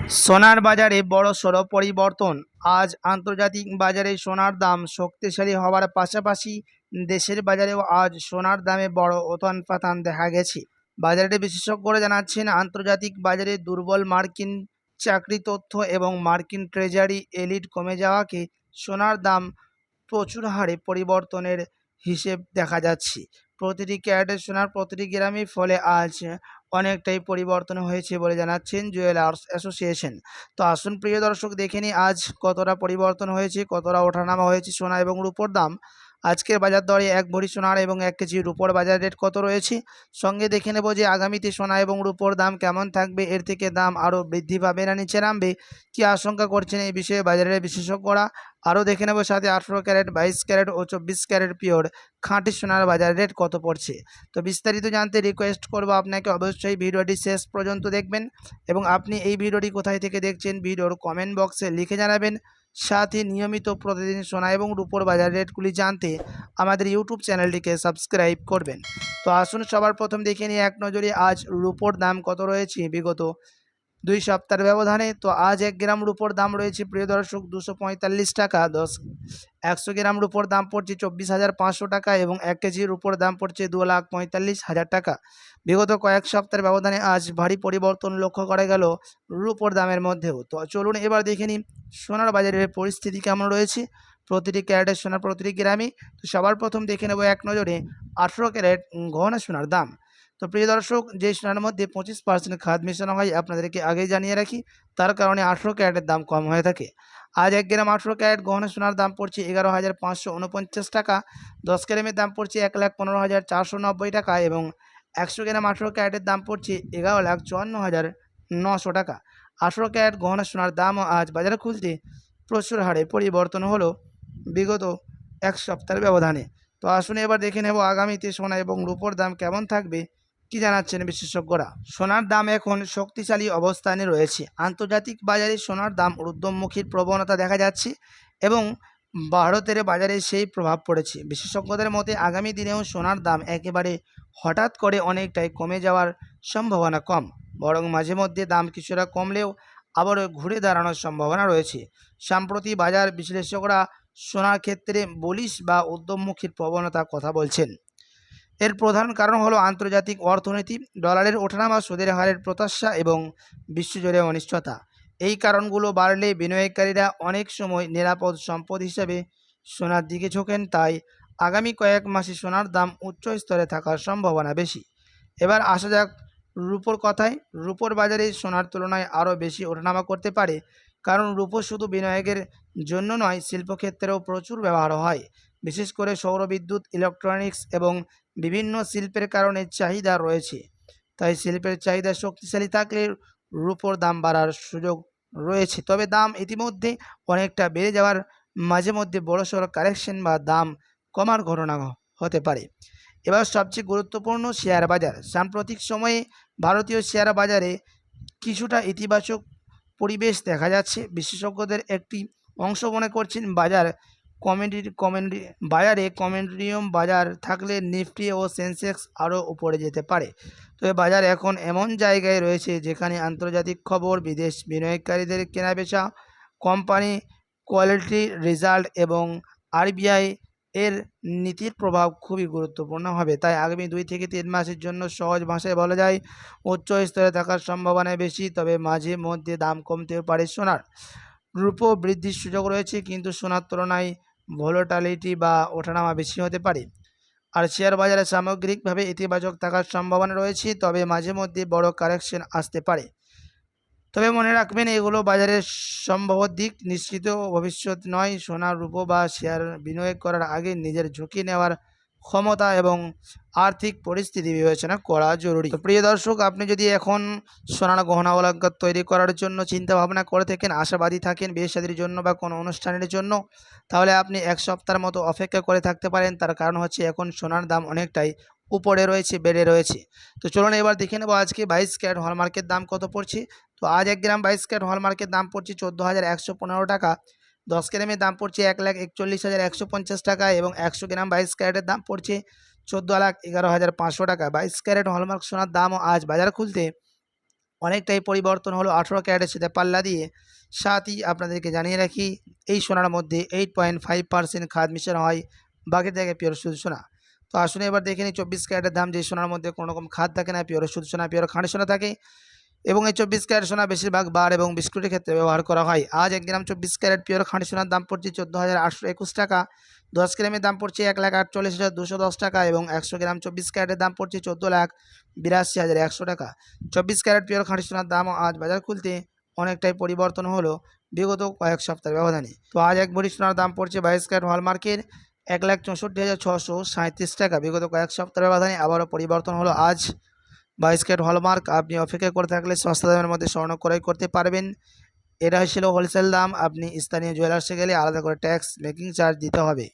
সোনার বাজারে বড়সড় পরিবর্তন। আজ আন্তর্জাতিক বাজারে সোনার দাম শক্তিশালী হওয়ার পাশাপাশি দেশের বাজারেও আজ সোনার দামে বড় ওঠান পাতান দেখা গেছে। বাজারে বিশেষজ্ঞরা জানাচ্ছেন, আন্তর্জাতিক বাজারে দুর্বল মার্কিন চাকরি তথ্য এবং মার্কিন ট্রেজারি এলিট কমে যাওয়াকে সোনার দাম প্রচুর হারে পরিবর্তনের হিসেব দেখা যাচ্ছে। প্রতিটি ক্যারেটের সোনার প্রতিটি গ্রামে ফলে আজ অনেকটাই পরিবর্তন হয়েছে বলে জানাচ্ছেন জুয়েলার্স অ্যাসোসিয়েশন। তো আসুন প্রিয় দর্শক, দেখে নিই আজ কতটা পরিবর্তন হয়েছে, কতটা ওঠানামা হয়েছে সোনা এবং রূপোর দাম। আজকের বাজার দরে এক ভরি সোনার এবং 1 কেজি রূপোর বাজার রেট কত রয়েছে, সঙ্গে দেখে নেব যে আগামীতে সোনা এবং রূপোর দাম কেমন থাকবে, এর থেকে দাম আরও বৃদ্ধি পাবে না নিচে নামবে, কি আশঙ্কা করছেন এই বিষয়ে বাজারের বিশেষজ্ঞরা। আরও দেখে নেব সাথে 18 ক্যারেট, 22 ক্যারেট ও 24 ক্যারেট পিওর খাঁটি সোনার বাজার রেট কত পড়ছে। তো বিস্তারিত জানতে রিকোয়েস্ট করব আপনাকে অবশ্যই ভিডিওটি শেষ পর্যন্ত দেখবেন, এবং আপনি এই ভিডিওটি কোথায় থেকে দেখছেন ভিডিওর কমেন্ট বক্সে লিখে জানাবেন। সাথে নিয়মিত প্রতিদিন সোনা এবং রূপোর বাজার রেটগুলি জানতে আমাদের ইউটিউব চ্যানেলটিকে সাবস্ক্রাইব করবেন। তো আসুন সবার প্রথম দেখে নিই এক নজরে আজ রূপোর দাম কত রয়েছে বিগত 2 সপ্তাহের ব্যবধানে। তো আজ 1 গ্রাম রূপোর দাম রয়েছে প্রিয় দর্শক 245 টাকা। 100 গ্রাম রূপোর দাম পড়ছে 24,500 টাকা এবং 1 কেজি রূপোর দাম পড়ছে 2,45,000 টাকা। বিগত কয়েক সপ্তাহের ব্যবধানে আজ ভারী পরিবর্তন লক্ষ্য করা গেল রূপোর দামের মধ্যেও। তো চলুন এবার দেখে নিই সোনার বাজারের পরিস্থিতি কেমন রয়েছে প্রতিটি ক্যারেটের সোনার প্রতিটি গ্রামে। তো সবার প্রথম দেখে নেব এক নজরে 18 ক্যারেট গহনা সোনার দাম। তো প্রিয় দর্শক, যে সোনার মধ্যে 25% খাদ মেশানো হয় আপনাদেরকে আগেই জানিয়ে রাখি, তার কারণে 18 ক্যারেটের দাম কম হয়ে থাকে। আজ 1 গ্রাম 18 ক্যারেট গহনা সোনার দাম পড়ছে 11,549 টাকা। 10 গ্রামের দাম পড়ছে 1,15,490 টাকা এবং 100 গ্রাম 18 ক্যারেটের দাম পড়ছে 11,54,900 টাকা। 18 ক্যারেট গহনা সোনার দামও আজ বাজারে খুলতে প্রচুর হারে পরিবর্তন হলো বিগত 1 সপ্তাহের ব্যবধানে। তো আসুন এবার দেখে নেব আগামীতে সোনা এবং রূপোর দাম কেমন থাকবে, কি জানাচ্ছেন বিশেষজ্ঞরা। সোনার দাম এখন শক্তিশালী অবস্থানে রয়েছে। আন্তর্জাতিক বাজারে সোনার দাম ঊর্ধ্বমুখীর প্রবণতা দেখা যাচ্ছে এবং ভারতের বাজারে সেই প্রভাব পড়েছে। বিশেষজ্ঞদের মতে আগামী দিনেও সোনার দাম একেবারে হঠাৎ করে অনেকটাই কমে যাওয়ার সম্ভাবনা কম, বরং মাঝে মধ্যে দাম কিছুটা কমলেও আবারও ঘুরে দাঁড়ানোর সম্ভাবনা রয়েছে। সম্প্রতি বাজার বিশ্লেষকরা সোনার ক্ষেত্রে বুলিশ বা ঊর্ধ্বমুখীর প্রবণতার কথা বলছেন। এর প্রধান কারণ হলো আন্তর্জাতিক অর্থনীতি, ডলারের ওঠানামা, সুদের হারের প্রত্যাশা এবং বিশ্বজুড়ে অনিশ্চয়তা। এই কারণগুলো বাড়লে বিনিয়োগকারীরা অনেক সময় নিরাপদ সম্পদ হিসেবে সোনার দিকে ঝোঁকেন। তাই আগামী কয়েক মাসে সোনার দাম উচ্চ স্তরে থাকার সম্ভাবনা বেশি। এবার আসা যাক রূপোর কথায়। রূপোর বাজারে সোনার তুলনায় আরও বেশি ওঠানামা করতে পারে, কারণ রূপো শুধু বিনিয়োগের জন্য নয়, শিল্পক্ষেত্রেও প্রচুর ব্যবহার হয়। বিশেষ করে সৌরবিদ্যুৎ, ইলেকট্রনিক্স এবং বিভিন্ন শিল্পের কারণে চাহিদা রয়েছে। তাই শিল্পের চাহিদা শক্তিশালী থাকলে রূপোর দাম বাড়ার সুযোগ রয়েছে। তবে দাম ইতিমধ্যে অনেকটা বেড়ে যাওয়ার মাঝে মধ্যে বড়সড় কারেকশন বা দাম কমার ঘটনা হতে পারে। এবার সবচেয়ে গুরুত্বপূর্ণ শেয়ার বাজার। সাম্প্রতিক সময়ে ভারতীয় শেয়ার বাজারে কিছুটা ইতিবাচক পরিবেশ দেখা যাচ্ছে। বিশেষজ্ঞদের একটি অংশ মনে করছেন বাজারে কমোডিটিয়াম বাজার থাকলে নিফটি ও সেন্সেক্স আরও উপরে যেতে পারে। তবে বাজার এখন এমন জায়গায় রয়েছে যেখানে আন্তর্জাতিক খবর, বিদেশ বিনিয়োগকারীদের কেনাবেচা, কোম্পানি কোয়ালিটি রেজাল্ট এবং আরবিআই এর নীতির প্রভাব খুবই গুরুত্বপূর্ণ হবে। তাই আগামী 2 থেকে 3 মাসের জন্য সহজ ভাষায় বলা যায় উচ্চ স্তরে থাকার সম্ভাবনা বেশি, তবে মাঝে মধ্যে দাম কমতেও পারে সোনার। রূপো বৃদ্ধির সুযোগ রয়েছে, কিন্তু সোনার তুলনায় ভোলাটিলিটি বা ওঠানামা বেশি হতে পারে। আর শেয়ার বাজারে সামগ্রিকভাবে ইতিবাচক থাকার সম্ভাবনা রয়েছে, তবে মাঝে মধ্যে বড় কারেকশন আসতে পারে। তবে মনে রাখবেন, এগুলো বাজারের সম্ভাব্য দিক, নিশ্চিত ভবিষ্যৎ নয়। সোনা, রূপো বা শেয়ার বিনিয়োগ করার আগে নিজের ঝুঁকি নেওয়ার ক্ষমতা এবং আর্থিক পরিস্থিতি বিবেচনা করা জরুরি। তো প্রিয় দর্শক, আপনি যদি এখন সোনার গহনা অলংকার তৈরি করার জন্য চিন্তা ভাবনা করে থাকেন, আশাবাদী থাকেন বিয়ে শাদীর জন্য বা কোনো অনুষ্ঠানের জন্য, তাহলে আপনি 1 সপ্তাহের মতো অপেক্ষা করে থাকতে পারেন। তার কারণ হচ্ছে এখন সোনার দাম অনেকটাই উপরে রয়েছে, বেড়ে রয়েছে। তো চলুন এবার দেখে নেব আজকে 22 ক্যারেট হলমার্কের দাম কত পড়ছে। তো আজ 1 গ্রাম 22 ক্যারেট হলমার্কের দাম পড়ছে 14,115 টাকা। 10 গ্রামের দাম পড়ছে 1,41,150 টাকা এবং 100 গ্রাম 22 ক্যারেটের দাম পড়ছে 14,11,500 টাকা। 22 ক্যারেট হলমার্ক সোনার দামও আজ বাজার খুলতে অনেকটাই পরিবর্তন হলো 18 ক্যারেটের সাথে পাল্লা দিয়ে। সাথই আপনাদেরকে জানিয়ে রাখি, এই সোনার মধ্যে 8.5% খাদ মিশানো হয়, বাকি থাকে পিওর শুধু সোনা। তো আসুন এবার দেখে নিই 24 ক্যারেটের দাম, যে সোনার মধ্যে কোনো রকম খাদ থাকে না, পিওর শুধু সোনা, পিওর খাঁটি সোনা থাকে। এবং এই 24 ক্যারেট সোনা বেশিরভাগ বার এবং বিস্কুটের ক্ষেত্রে ব্যবহার করা হয়। আজ 1 গ্রাম 24 ক্যারেট পিওর খাঁটি সোনার দাম পড়ছে 14,821 টাকা। 10 গ্রামের দাম পড়ছে 1,48,210 টাকা এবং 100 গ্রাম 24 ক্যারেটের দাম পড়ছে 14,82,100 টাকা। 24 ক্যারেট পিওর খাঁটি সোনার দাম আজ বাজার খুলতে অনেকটাই পরিবর্তন হলো বিগত কয়েক সপ্তাহের ব্যবধানে। তো আজ 1 ভরি সোনার দাম পড়ছে 22 ক্যারেট হলমার্কের 1,64,637 টাকা। বিগত কয়েক সপ্তাহের ব্যবধানে আবারও পরিবর্তন হলো আজ 22 ক্যারেট হলমার্ক। আপনি অপেক্ষা করে থাকলে সস্তা দামের মধ্যে স্বর্ণ ক্রয় করতে পারবেন। এটা ছিল হোলসেল দাম। আপনি স্থানীয় জুয়েলার্সে গেলে আলাদা করে ট্যাক্স মেকিং চার্জ দিতে হবে।